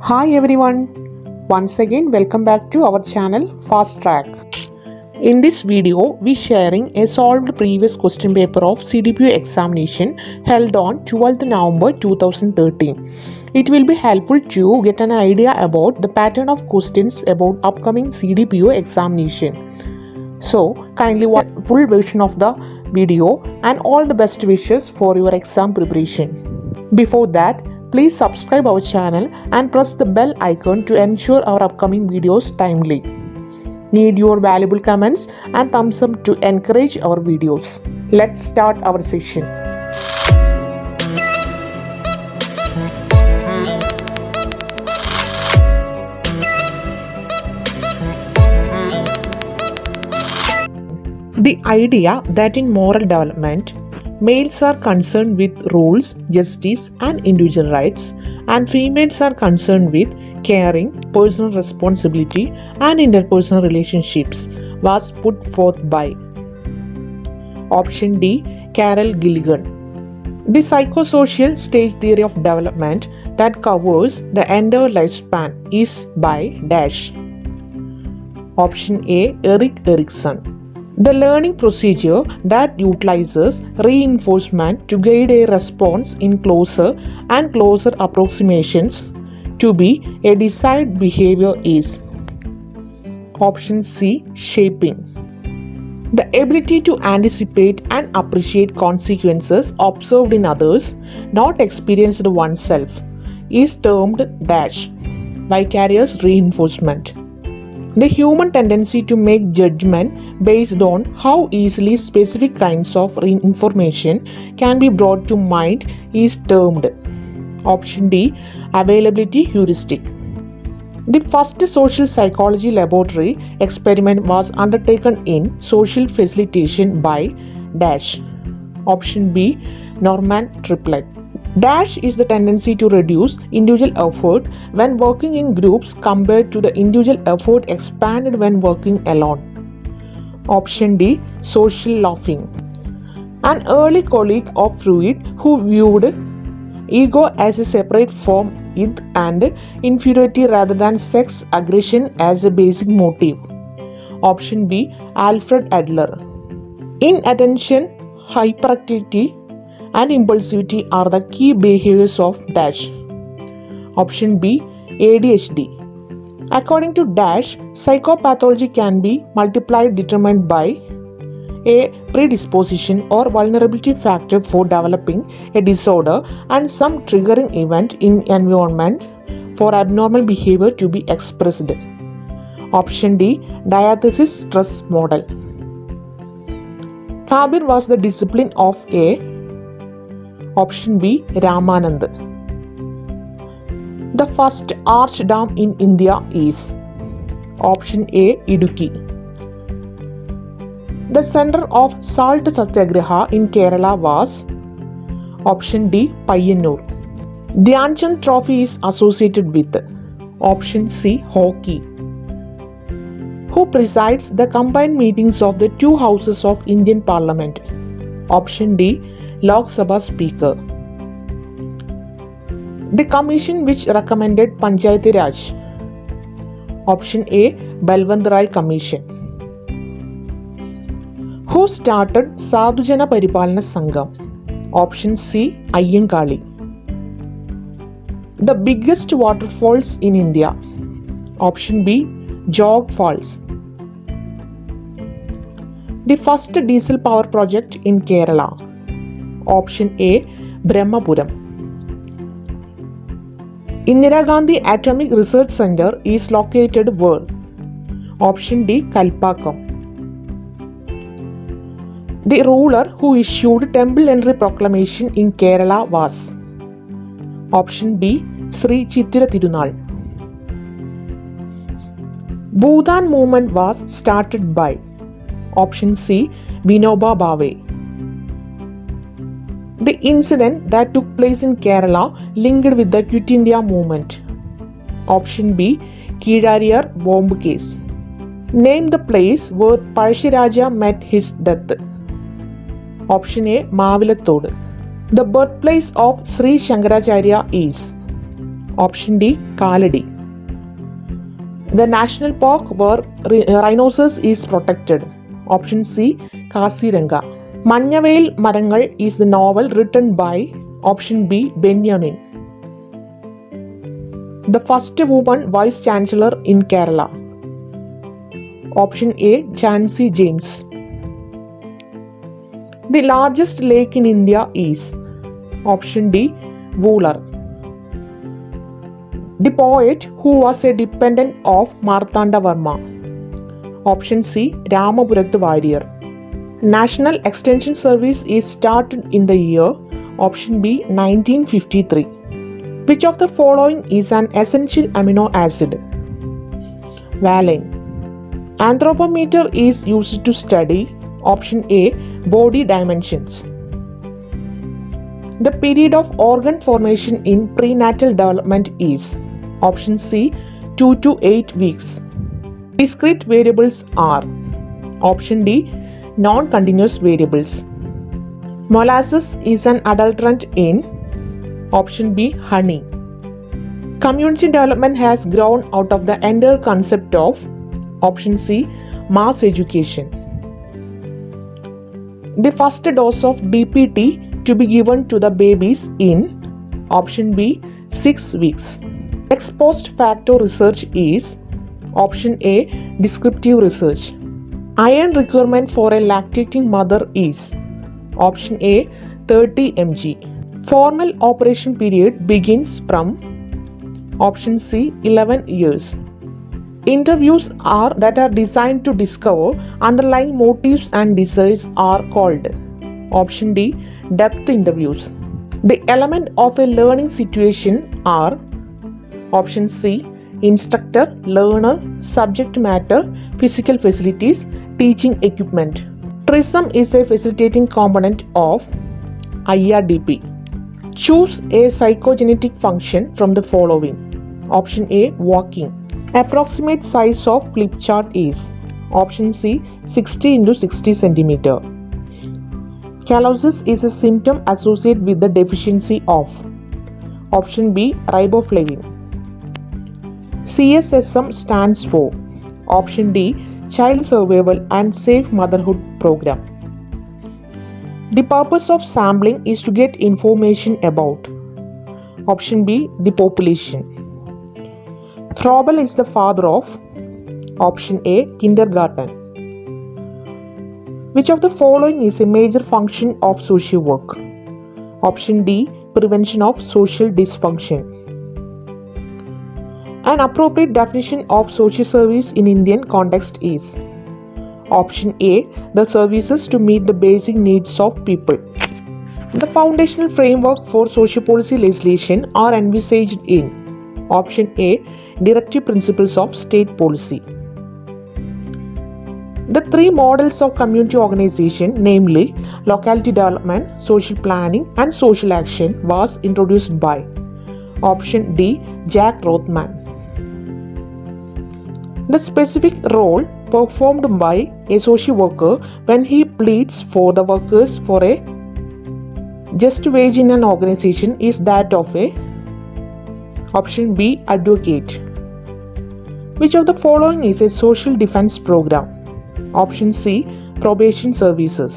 Hi everyone, once again welcome back to our channel Fast Track. In this video, we sharing a solved previous question paper of CDPO examination held on 12th November 2013. It will be helpful to get an idea about the pattern of questions about upcoming CDPO examination. So, kindly watch the full version of the video and all the best wishes for your exam preparation. Before that, please subscribe our channel and press the bell icon to ensure our upcoming videos timely. Need your valuable comments and thumbs up to encourage our videos. Let's start our session. The idea that in moral development, males are concerned with rules, justice, and individual rights, and females are concerned with caring, personal responsibility, and interpersonal relationships was put forth by option D. Carol Gilligan. The psychosocial stage theory of development that covers the entire lifespan is by dash. Option A. Erik Erikson. The learning procedure that utilizes reinforcement to guide a response in closer and closer approximations to be a desired behavior is option C. Shaping. The ability to anticipate and appreciate consequences observed in others, not experienced oneself, is termed dash. Vicarious reinforcement. The human tendency to make judgment based on how easily specific kinds of information can be brought to mind is termed option D. Availability heuristic. The first social psychology laboratory experiment was undertaken in social facilitation by dash. Option B. Norman Triplett. Dash is the tendency to reduce individual effort when working in groups compared to the individual effort expanded when working alone. Option D. Social laughing. An early colleague of Freud who viewed ego as a separate from id and inferiority rather than sex aggression as a basic motive. Option B. Alfred Adler. Inattention, hyperactivity, and impulsivity are the key behaviors of dash. Option B. ADHD. According to dash, psychopathology can be multiplied determined by a predisposition or vulnerability factor for developing a disorder and some triggering event in environment for abnormal behavior to be expressed. Option D. Diathesis stress model. Kabir was the discipline of a option B. Ramanand. The first arch dam in India is option A. Idukki. The center of salt satyagraha in Kerala was option D. Payyanur. Dhyan Chand Trophy is associated with option C. Hockey. Who presides the combined meetings of the two houses of Indian Parliament? Option D. Lok Sabha Speaker. The commission which recommended Panchayati Raj. Option A. Balwant Rai Commission. Who started Sadhujana Paripalana Sangham? Option C. Ayyankali. The biggest waterfalls in India? Option B. Jog Falls. The first diesel power project in Kerala? Option A. Brahmapuram. Indira Gandhi Atomic Research Center is located where? Option D. Kalpakkam. The ruler who issued temple entry proclamation in Kerala was? Option B. Sri Chitira Tirunal. Bhutan movement was started by? Option C. Vinoba Bhave. The incident that took place in Kerala linked with the Quit India movement? Option B. Kizhariyar bomb case. Name the place where Parshiraja met his death. Option A. Mavilattodu. The birthplace of Sri Shankaracharya is? Option D. Kaladi. The national park where rhinoceros is protected. Option C. Kaziranga. Manyavel Marangal is the novel written by option B. Benjamin. The first woman vice chancellor in Kerala. Option A. Jhansi James. The largest lake in India is option D. Voolar. The poet who was a dependent of Marthanda Varma. Option C. Ramapurath Warrior. National Extension Service is started in the year option B. 1953. Which of the following is an essential amino acid? Valine. Anthropometer is used to study option A. Body dimensions. The period of organ formation in prenatal development is option C. 2 to 8 weeks. Discrete variables are option D. Non-continuous variables. Molasses is an adulterant in option B. Honey. Community development has grown out of the entire concept of option C. Mass education. The first dose of DPT to be given to the babies in option B. 6 weeks. Ex post facto research is option A. Descriptive research. Iron requirement for a lactating mother is option A. 30 mg. Formal operation period begins from option C. 11 years. Interviews that are designed to discover underlying motives and desires are called option D. Depth interviews. The element of a learning situation are option C. Instructor, learner, subject matter, physical facilities, teaching equipment. TRISM is a facilitating component of IRDP. Choose a psychogenetic function from the following. Option A. Walking. Approximate size of flip chart is option C. 60 into 60 centimeter. Callosis is a symptom associated with the deficiency of option B. Riboflavin. CSSM stands for option D. Child Survival and Safe Motherhood Program. The purpose of sampling is to get information about option B. The population. Froebel is the father of option A. Kindergarten. Which of the following is a major function of social work? Option D. Prevention of social dysfunction. An appropriate definition of social service in Indian context is option A. The services to meet the basic needs of people. The foundational framework for social policy legislation are envisaged in option A. Directive principles of state policy. The three models of community organization, namely locality development, social planning and social action, was introduced by option D. Jack Rothman. The specific role performed by a social worker when he pleads for the workers for a just wage in an organization is that of a option B. Advocate. Which of the following is a social defense program? Option C. Probation services.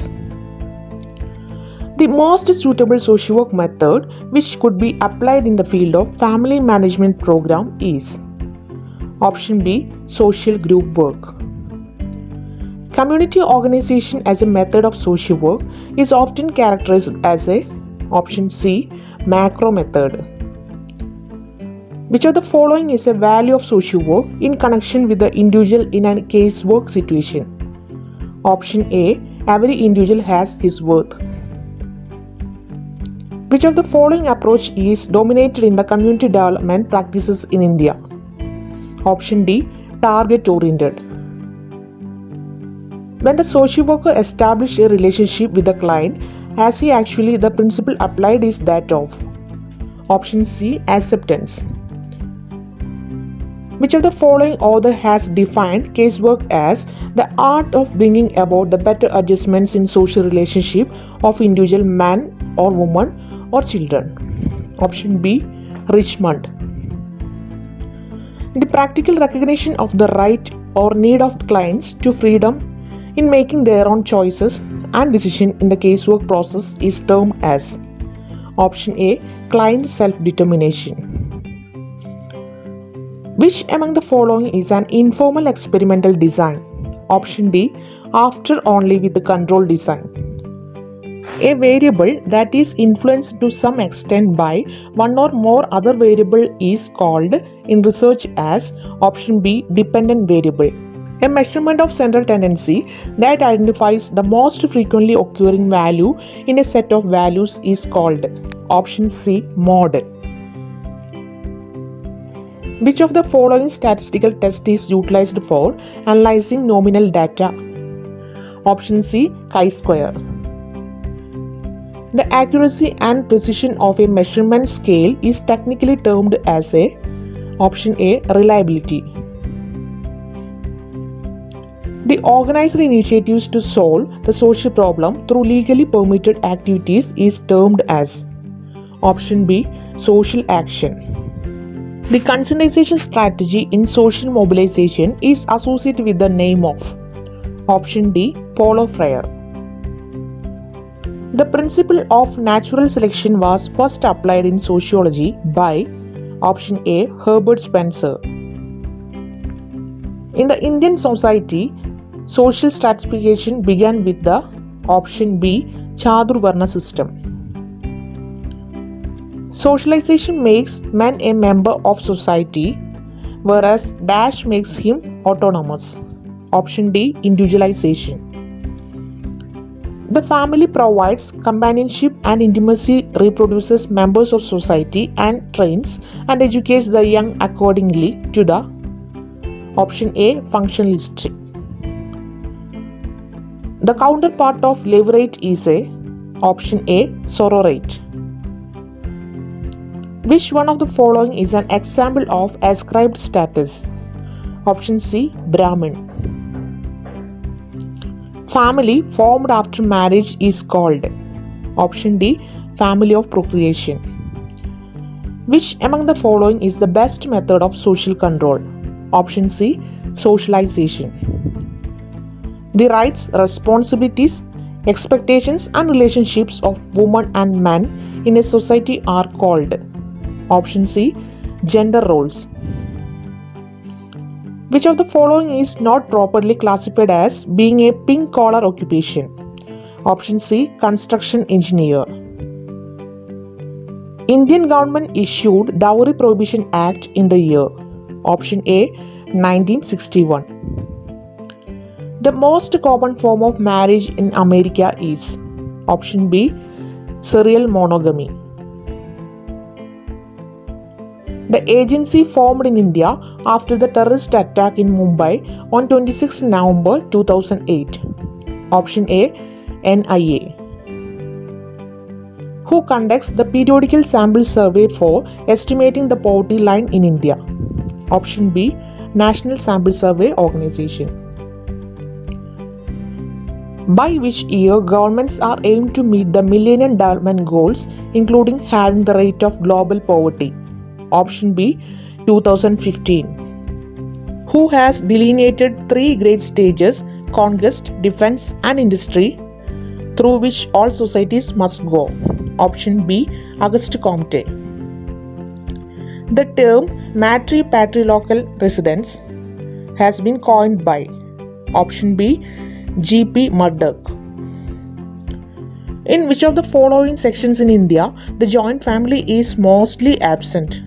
The most suitable social work method which could be applied in the field of family management program is option B. Social group work. Community organization as a method of social work is often characterized as a option C. Macro method. Which of the following is a value of social work in connection with the individual in a casework situation? Option A. Every individual has his worth. Which of the following approach is dominated in the community development practices in India? Option D. Target oriented. When the social worker establishes a relationship with the client, has he actually the principle applied is that of option C. Acceptance. Which of the following author has defined casework as the art of bringing about the better adjustments in social relationship of individual man or woman or children? Option B. Richmond. The practical recognition of the right or need of clients to freedom in making their own choices and decision in the casework process is termed as option A. Client self-determination. Which among the following is an informal experimental design? Option D. After only with the control design. A variable that is influenced to some extent by one or more other variable is called in research as option B. Dependent variable. A measurement of central tendency that identifies the most frequently occurring value in a set of values is called option C. Mode. Which of the following statistical test is utilized for analyzing nominal data? Option C. Chi-square. The accuracy and precision of a measurement scale is technically termed as a option A. Reliability. The organized initiatives to solve the social problem through legally permitted activities is termed as option B. Social action. The conscientization strategy in social mobilization is associated with the name of option D. Paulo Freire. The principle of natural selection was first applied in sociology by option A. Herbert Spencer. In the Indian society, social stratification began with the option B. Chaturvarna system. Socialization makes man a member of society, whereas dash makes him autonomous. Option D. Individualization. The family provides companionship and intimacy, reproduces members of society, and trains and educates the young accordingly to the option A. Functionalist. The counterpart of levirate is a option A. sororate. Which one of the following is an example of ascribed status? Option C. Brahmin. Family formed after marriage is called option D. Family of procreation. Which among the following is the best method of social control? Option C. Socialization. The rights, responsibilities, expectations and relationships of women and men in a society are called option C. Gender roles. Which of the following is not properly classified as being a pink collar occupation? Option C. Construction engineer. Indian government issued Dowry Prohibition Act in the year option A. 1961. The most common form of marriage in America is option B. Serial monogamy. The agency formed in India after the terrorist attack in Mumbai on 26 November 2008. Option A. NIA. Who conducts the periodical sample survey for estimating the poverty line in India? Option B. National Sample Survey Organization. By which year governments are aimed to meet the Millennium Development Goals, including halving the rate of global poverty? Option B. 2015. Who has delineated three great stages: conquest, defense, and industry, through which all societies must go? Option B. Auguste Comte. The term matripatrilocal residence has been coined by option B. G.P. Murdoch. In which of the following sections in India the joint family is mostly absent?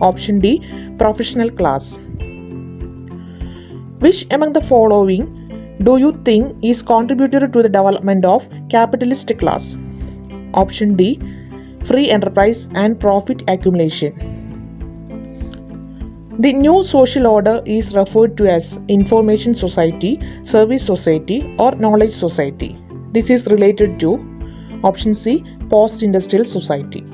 Option D. Professional class. Which among the following do you think is contributed to the development of capitalist class? Option D. Free enterprise and profit accumulation. The new social order is referred to as information society, service society, or knowledge society. This is related to option C. Post-industrial society.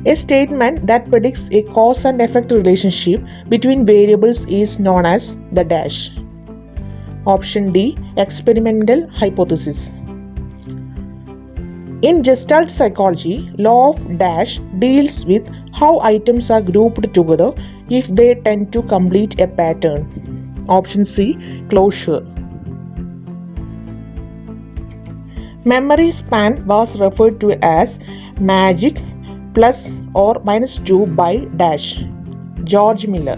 A statement that predicts a cause and effect relationship between variables is known as the dash. Option D. Experimental hypothesis. In Gestalt psychology, law of dash deals with How items are grouped together if they tend to complete a pattern. Option C. Closure. Memory span was referred to as magic plus or minus 2 by dash. George Miller.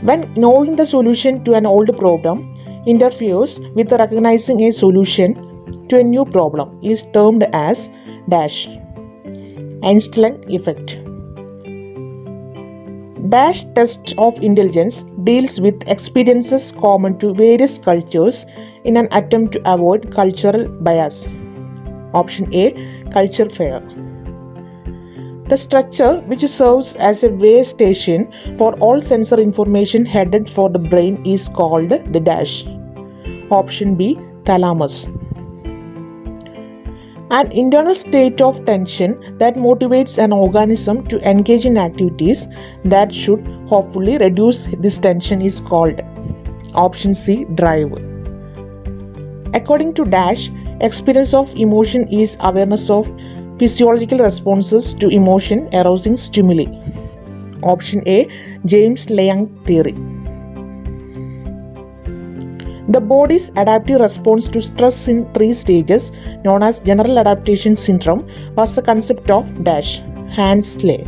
When knowing the solution to an old problem interferes with recognizing a solution to a new problem is termed as dash. Einstein effect. Dash test of intelligence deals with experiences common to various cultures in an attempt to avoid cultural bias. Option A. Culture fair. The structure which serves as a way station for all sensor information headed for the brain is called the dash. Option B. Thalamus. An internal state of tension that motivates an organism to engage in activities that should hopefully reduce this tension is called. Option C. Drive. According to Dash, experience of emotion is awareness of physiological responses to emotion arousing stimuli. Option A. James Lange theory. The body's adaptive response to stress in 3 stages, known as general adaptation syndrome, was the concept of Dash, Hans Slay.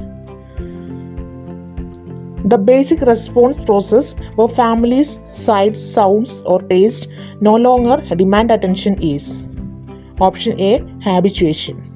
The basic response process where families, sights, sounds, or taste no longer demand attention is. Option A. Habituation.